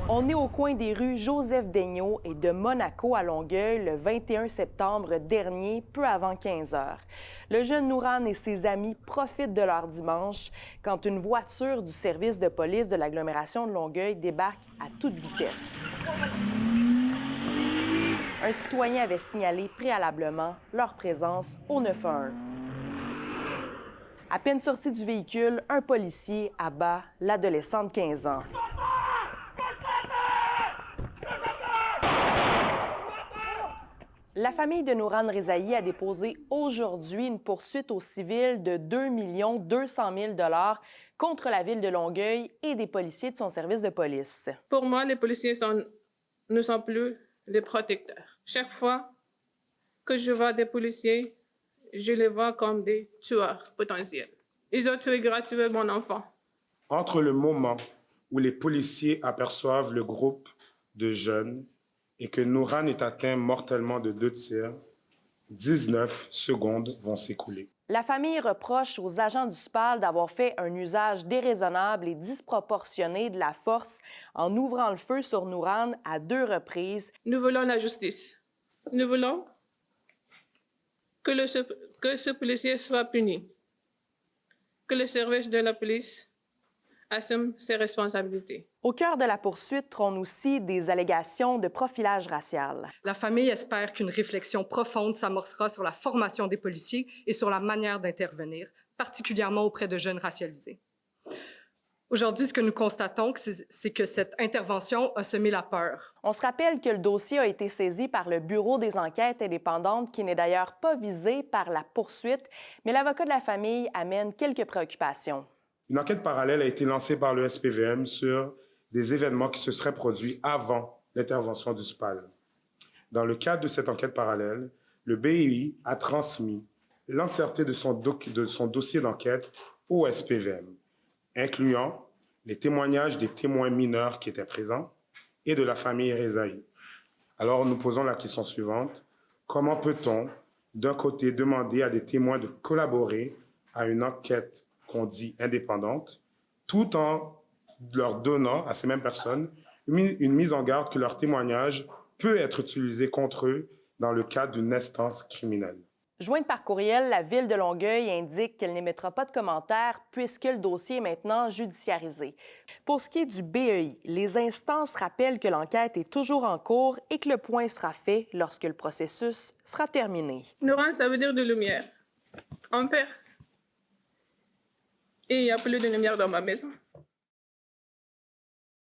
On est au coin des rues Joseph-Daigneault et de Monaco à Longueuil le 21 septembre dernier, peu avant 15 heures. Le jeune Nouran et ses amis profitent de leur dimanche quand une voiture du service de police de l'agglomération de Longueuil débarque à toute vitesse. Un citoyen avait signalé préalablement leur présence au 911. À peine sorti du véhicule, un policier abat l'adolescent de 15 ans. La famille de Nouran Rezaï a déposé aujourd'hui une poursuite au civil de 2 200 000 $ contre la ville de Longueuil et des policiers de son service de police. Pour moi, les policiers ne sont plus les protecteurs. Chaque fois que je vois des policiers, je les vois comme des tueurs potentiels. Ils ont tué gratuitement mon enfant. Entre le moment où les policiers aperçoivent le groupe de jeunes et que Nouran est atteint mortellement de 2 tirs, 19 secondes vont s'écouler. La famille reproche aux agents du SPAL d'avoir fait un usage déraisonnable et disproportionné de la force en ouvrant le feu sur Nouran à 2 reprises. Nous voulons la justice. Nous voulons que ce policier soit puni, que le service de la police assume ses responsabilités. Au cœur de la poursuite trônent aussi des allégations de profilage racial. La famille espère qu'une réflexion profonde s'amorcera sur la formation des policiers et sur la manière d'intervenir, particulièrement auprès de jeunes racialisés. Aujourd'hui, ce que nous constatons, c'est que cette intervention a semé la peur. On se rappelle que le dossier a été saisi par le Bureau des enquêtes indépendantes, qui n'est d'ailleurs pas visé par la poursuite, mais l'avocat de la famille amène quelques préoccupations. Une enquête parallèle a été lancée par le SPVM sur des événements qui se seraient produits avant l'intervention du SPAL. Dans le cadre de cette enquête parallèle, le BEI a transmis l'entièreté de son dossier d'enquête au SPVM, incluant les témoignages des témoins mineurs qui étaient présents et de la famille Rezaï. Alors nous posons la question suivante: comment peut-on, d'un côté, demander à des témoins de collaborer à une enquête qu'on dit indépendante, tout en leur donnant à ces mêmes personnes une mise en garde que leur témoignage peut être utilisé contre eux dans le cadre d'une instance criminelle? Jointe par courriel, la Ville de Longueuil indique qu'elle n'émettra pas de commentaires puisque le dossier est maintenant judiciarisé. Pour ce qui est du BEI, les instances rappellent que l'enquête est toujours en cours et que le point sera fait lorsque le processus sera terminé. Nouran, ça veut dire de lumière, en perse. Et il n'y a plus de lumière dans ma maison.